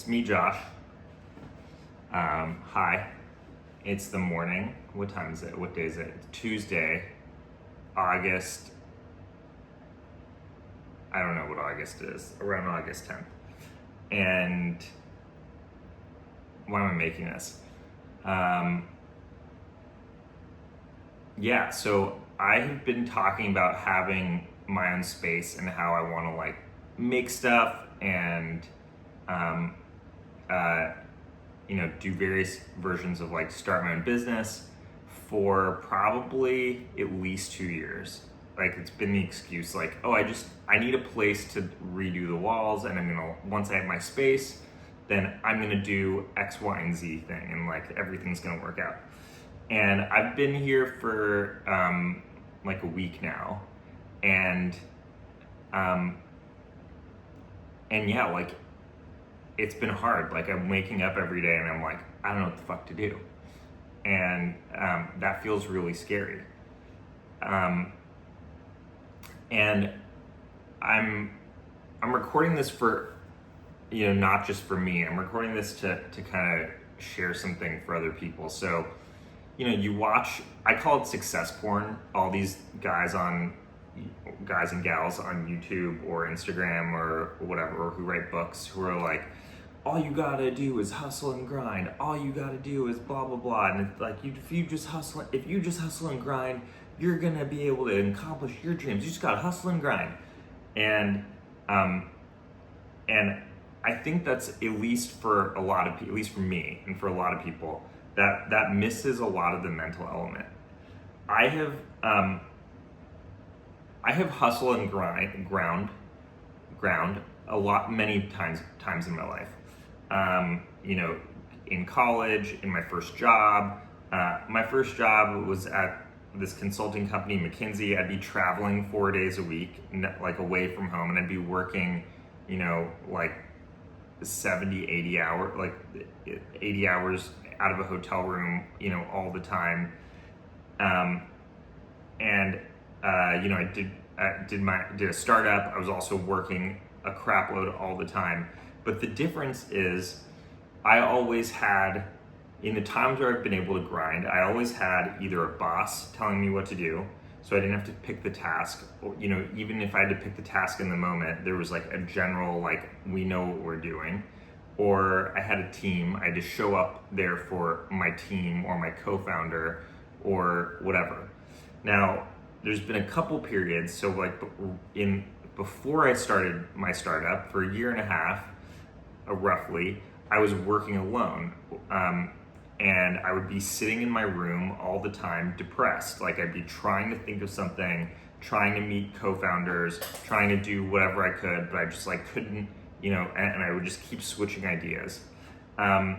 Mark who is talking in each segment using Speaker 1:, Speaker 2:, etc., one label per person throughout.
Speaker 1: It's me, Josh. Hi. It's the morning. What time is it? What day is it? It's Tuesday, August. I don't know what August is. Around August 10th. And why am I making this? So I have been talking about having my own space and how I want to make stuff and do various versions of start my own business for probably at least 2 years. It's been the excuse I need a place to redo the walls, and once I have my space, then I'm gonna do X, Y, and Z thing, and everything's gonna work out. And I've been here for a week now, and it's been hard. I'm waking up every day and I'm I don't know what the fuck to do. And that feels really scary. And I'm recording this for, not just for me. I'm recording this to kind of share something for other people. So, you watch, I call it success porn, all these guys and gals on YouTube or Instagram or whatever, or who write books, who are all you gotta do is hustle and grind. All you gotta do is blah, blah, blah. And it's if you just hustle and grind, you're gonna be able to accomplish your dreams. You just gotta hustle and grind. And I think that's, at least for a lot of people, at least for me and for a lot of people, that misses a lot of the mental element. I have hustle and ground a lot, many times in my life. In college, in my first job. My first job was at this consulting company, McKinsey. I'd be traveling 4 days a week, away from home, and I'd be working, 70, 80 hours, 80 hours out of a hotel room, all the time. I did a startup. I was also working a crap load all the time. But the difference is I always had, in the times where I've been able to grind, I always had either a boss telling me what to do, so I didn't have to pick the task, or, even if I had to pick the task in the moment, there was a general, we know what we're doing. Or I had a team, I had to show up there for my team or my co-founder or whatever. Now, there's been a couple periods, so before I started my startup, for a year and a half, roughly, I was working alone. And I would be sitting in my room all the time, depressed. I'd be trying to think of something, trying to meet co-founders, trying to do whatever I could, but I just couldn't, and I would just keep switching ideas. And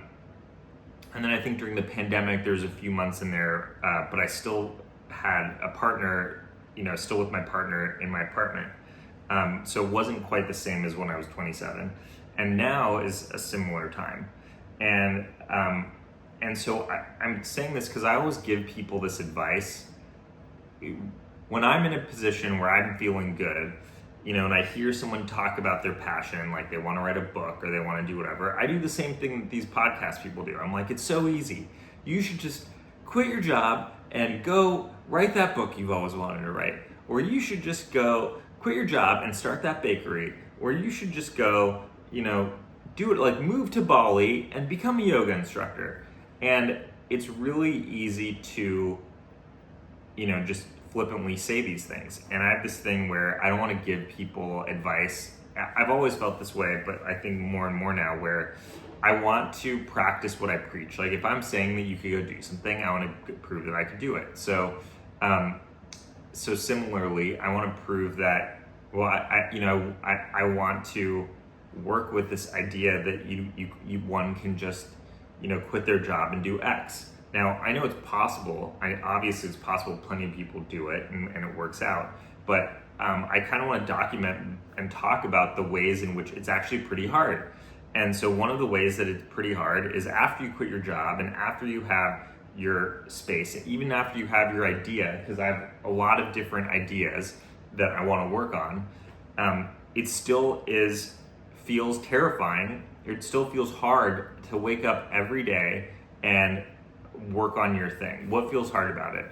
Speaker 1: then I think during the pandemic, there's a few months in there, but I still had a partner, still with my partner in my apartment. So it wasn't quite the same as when I was 27. And now is a similar time. And so I'm saying this because I always give people this advice. When I'm in a position where I'm feeling good, and I hear someone talk about their passion, they want to write a book or they want to do whatever, I do the same thing that these podcast people do. I'm it's so easy. You should just quit your job and go write that book you've always wanted to write. Or you should just go quit your job and start that bakery. Or you should just go, do it, move to Bali and become a yoga instructor. And it's really easy to, just flippantly say these things. And I have this thing where I don't want to give people advice. I've always felt this way, but I think more and more now, where I want to practice what I preach. If I'm saying that you could go do something, I want to prove that I could do it. So similarly, I want to prove that, I want to work with this idea that one can just, quit their job and do X. Now, I know it's possible. Obviously it's possible. Plenty of people do it and it works out. But I kind of want to document and talk about the ways in which it's actually pretty hard. And so one of the ways that it's pretty hard is after you quit your job and after you have your space, even after you have your idea, because I have a lot of different ideas that I want to work on, it still feels terrifying It still feels hard to wake up every day and work on your thing. What feels hard about it?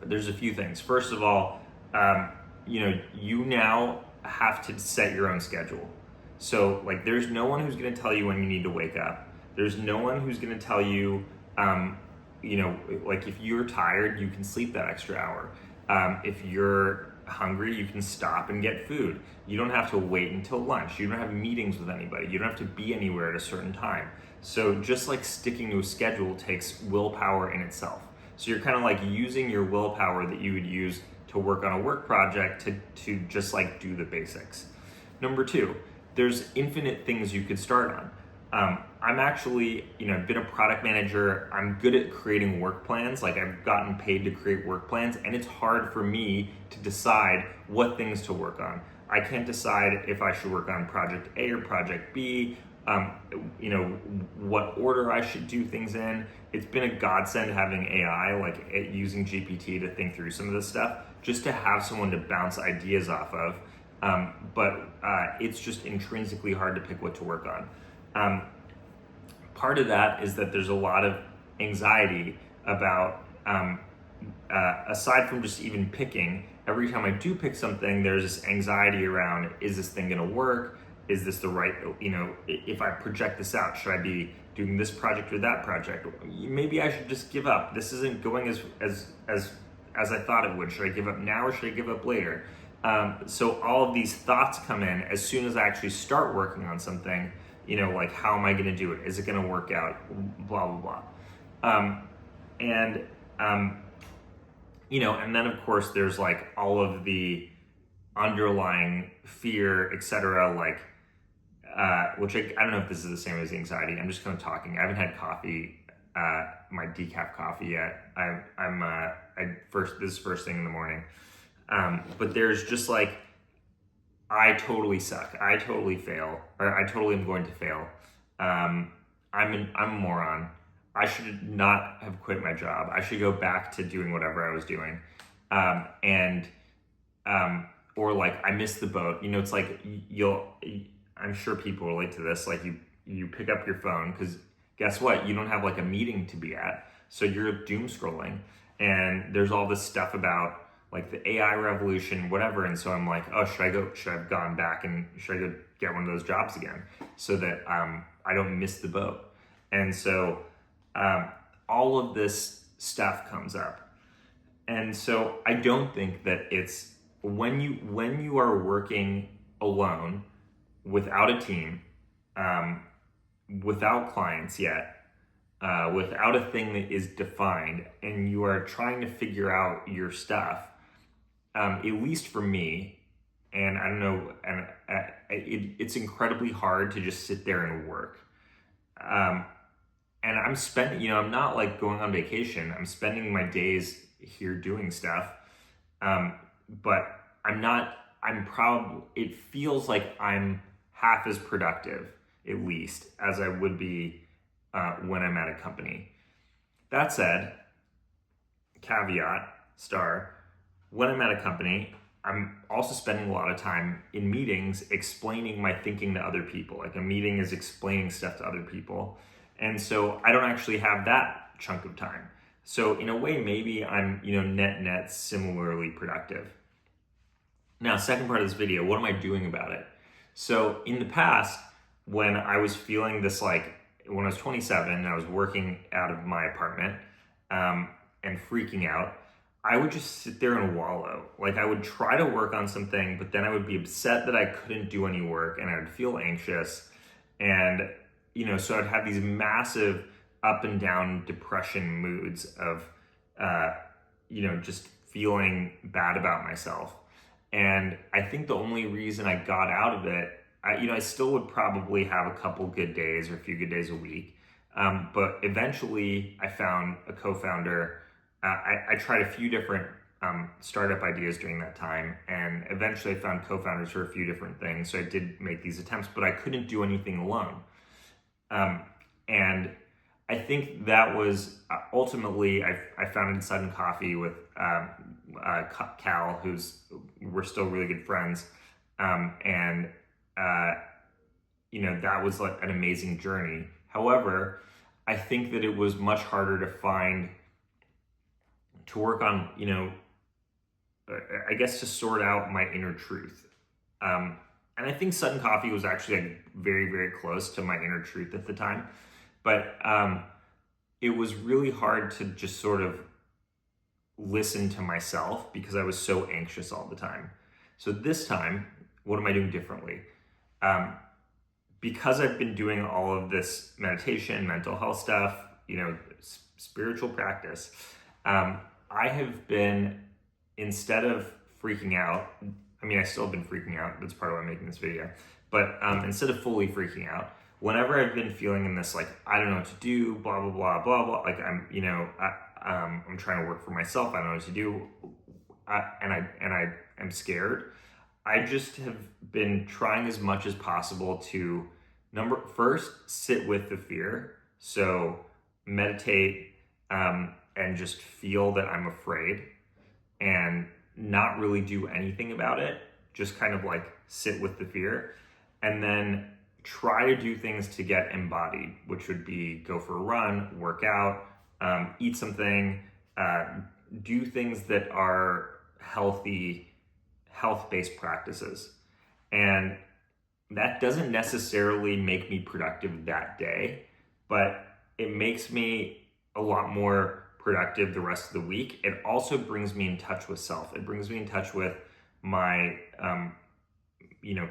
Speaker 1: There's a few things. First of all, you now have to set your own schedule. So like, there's no one who's going to tell you when you need to wake up. There's no one who's going to tell you, like if you're tired, you can sleep that extra hour. If you're hungry, you can stop and get food. You don't have to wait until lunch. You don't have meetings with anybody. You don't have to be anywhere at a certain time. So just like sticking to a schedule takes willpower in itself. So you're kind of like using your willpower that you would use to work on a work project to just like do the basics. Number two, there's infinite things you could start on. I'm actually, been a product manager. I'm good at creating work plans. Like I've gotten paid to create work plans, and it's hard for me to decide what things to work on. I can't decide if I should work on project A or project B, what order I should do things in. It's been a godsend having AI, like using GPT to think through some of this stuff, just to have someone to bounce ideas off of. But it's just intrinsically hard to pick what to work on. Part of that is that there's a lot of anxiety about, aside from just even picking, every time I do pick something, there's this anxiety around, is this thing gonna work? Is this the right, if I project this out, should I be doing this project or that project? Maybe I should just give up. This isn't going as I thought it would. Should I give up now or should I give up later? So all of these thoughts come in as soon as I actually start working on something, like how am I gonna do it? Is it gonna work out? Blah, blah, blah. And then of course there's like all of the underlying fear, etc. Like, which I don't know if this is the same as anxiety. I'm just kind of talking. I haven't had coffee, my decaf coffee yet. This is first thing in the morning. But there's just like, I totally suck. I totally fail, or I totally am going to fail. I'm a moron. I should not have quit my job. I should go back to doing whatever I was doing. Or like I missed the boat. It's like I'm sure people relate to this. Like you pick up your phone because guess what? You don't have like a meeting to be at. So you're doom scrolling and there's all this stuff about like the AI revolution, whatever. And so I'm like, oh, should I have gone back and should I go get one of those jobs again so that I don't miss the boat? And so all of this stuff comes up. And so I don't think that it's when you are working alone without a team, without clients yet, without a thing that is defined, and you are trying to figure out your stuff, at least for me, and I don't know, and it's incredibly hard to just sit there and work. And I'm spending, I'm not like going on vacation. I'm spending my days here doing stuff. But it feels like I'm half as productive, at least, as I would be when I'm at a company. That said, caveat, when I'm at a company, I'm also spending a lot of time in meetings explaining my thinking to other people. Like a meeting is explaining stuff to other people. And so I don't actually have that chunk of time. So in a way, maybe I'm, net similarly productive. Now, second part of this video, what am I doing about it? So in the past, when I was feeling this, like when I was 27 and I was working out of my apartment and freaking out, I would just sit there and wallow. Like I would try to work on something, but then I would be upset that I couldn't do any work and I would feel anxious. And, so I'd have these massive up and down depression moods of, just feeling bad about myself. And I think the only reason I got out of it, I still would probably have a couple good days or a few good days a week. But eventually I found a co-founder. I tried a few different startup ideas during that time. And eventually I found co-founders for a few different things. So I did make these attempts, but I couldn't do anything alone. And I think that was ultimately, I founded Sudden Coffee with Cal, we're still really good friends. that was like an amazing journey. However, I think that it was much harder to work on, I guess to sort out my inner truth. And I think Sudden Coffee was actually like very, very close to my inner truth at the time. But it was really hard to just sort of listen to myself because I was so anxious all the time. So this time, what am I doing differently? Because I've been doing all of this meditation, mental health stuff, spiritual practice, I have been, instead of freaking out, I still have been freaking out. That's part of why I'm making this video. But instead of fully freaking out, whenever I've been feeling in this, like, I don't know what to do, blah, blah, blah, blah, blah, like I'm trying to work for myself, I don't know what to do, and I am scared, I just have been trying as much as possible to first sit with the fear. So meditate and just feel that I'm afraid and not really do anything about it. Just kind of like sit with the fear and then try to do things to get embodied, which would be go for a run, work out, eat something, do things that are healthy, health-based practices. And that doesn't necessarily make me productive that day, but it makes me a lot more productive the rest of the week. It also brings me in touch with self. It brings me in touch with my,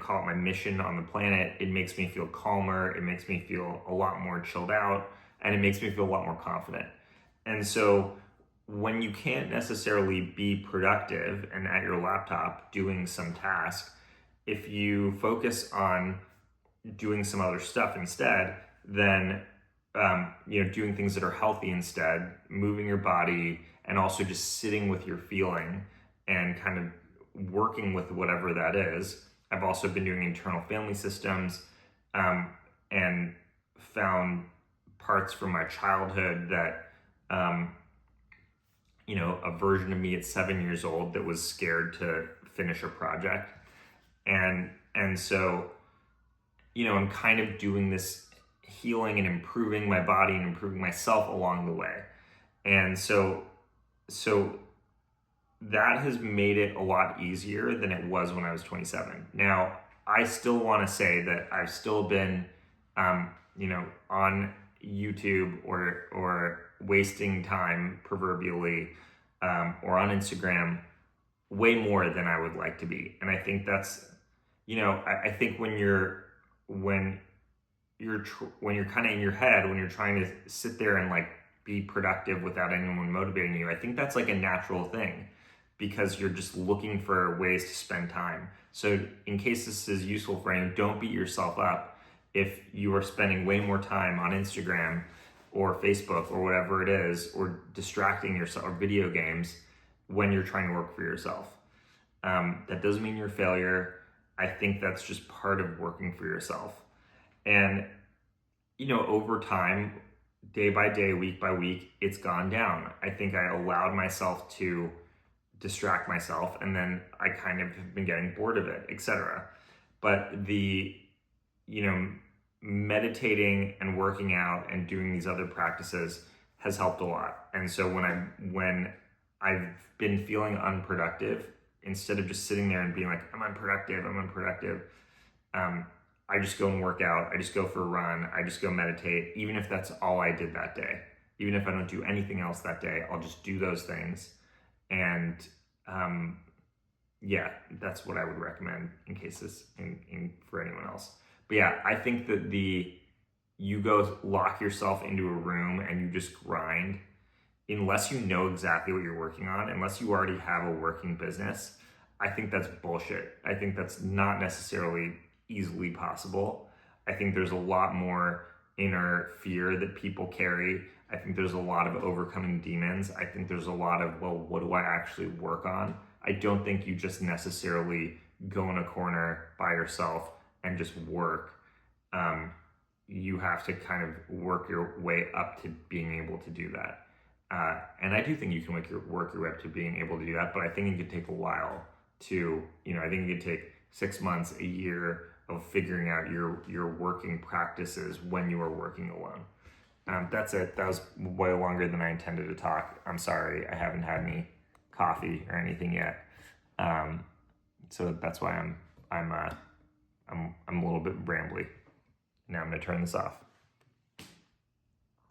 Speaker 1: call it my mission on the planet. It makes me feel calmer. It makes me feel a lot more chilled out, and it makes me feel a lot more confident. And so when you can't necessarily be productive and at your laptop doing some task, if you focus on doing some other stuff instead, then doing things that are healthy instead, moving your body, and also just sitting with your feeling and kind of working with whatever that is. I've also been doing internal family systems and found parts from my childhood that a version of me at 7 years old that was scared to finish a project. And so, I'm kind of doing this healing and improving my body and improving myself along the way. And so that has made it a lot easier than it was when I was 27. Now, I still want to say that I've still been, on YouTube or wasting time proverbially, or on Instagram way more than I would like to be. And I think that's, I think when you're kind of in your head, when you're trying to sit there and like be productive without anyone motivating you, I think that's like a natural thing because you're just looking for ways to spend time. So in case this is useful for anyone, don't beat yourself up if you are spending way more time on Instagram or Facebook or whatever it is, or distracting yourself, or video games when you're trying to work for yourself. That doesn't mean you're a failure. I think that's just part of working for yourself. And, over time, day by day, week by week, it's gone down. I think I allowed myself to distract myself, and then I kind of have been getting bored of it, etc. But the, meditating and working out and doing these other practices has helped a lot. And so when I've been feeling unproductive, instead of just sitting there and being like, I'm unproductive, I just go and work out. I just go for a run. I just go meditate, even if that's all I did that day. Even if I don't do anything else that day, I'll just do those things. And that's what I would recommend in case this for anyone else. But yeah, I think that you go lock yourself into a room and you just grind, unless you know exactly what you're working on, unless you already have a working business, I think that's bullshit. I think that's not necessarily easily possible. I think there's a lot more inner fear that people carry. I think there's a lot of overcoming demons. I think there's a lot of, well, what do I actually work on? I don't think you just necessarily go in a corner by yourself and just work. You have to kind of work your way up to being able to do that. And I do think you can work your way up to being able to do that, but I think it could take a while to, I think it could take 6 months, a year, of figuring out your working practices when you are working alone. That's it. That was way longer than I intended to talk. I'm sorry. I haven't had any coffee or anything yet. So that's why I'm a little bit brambly. Now I'm gonna turn this off.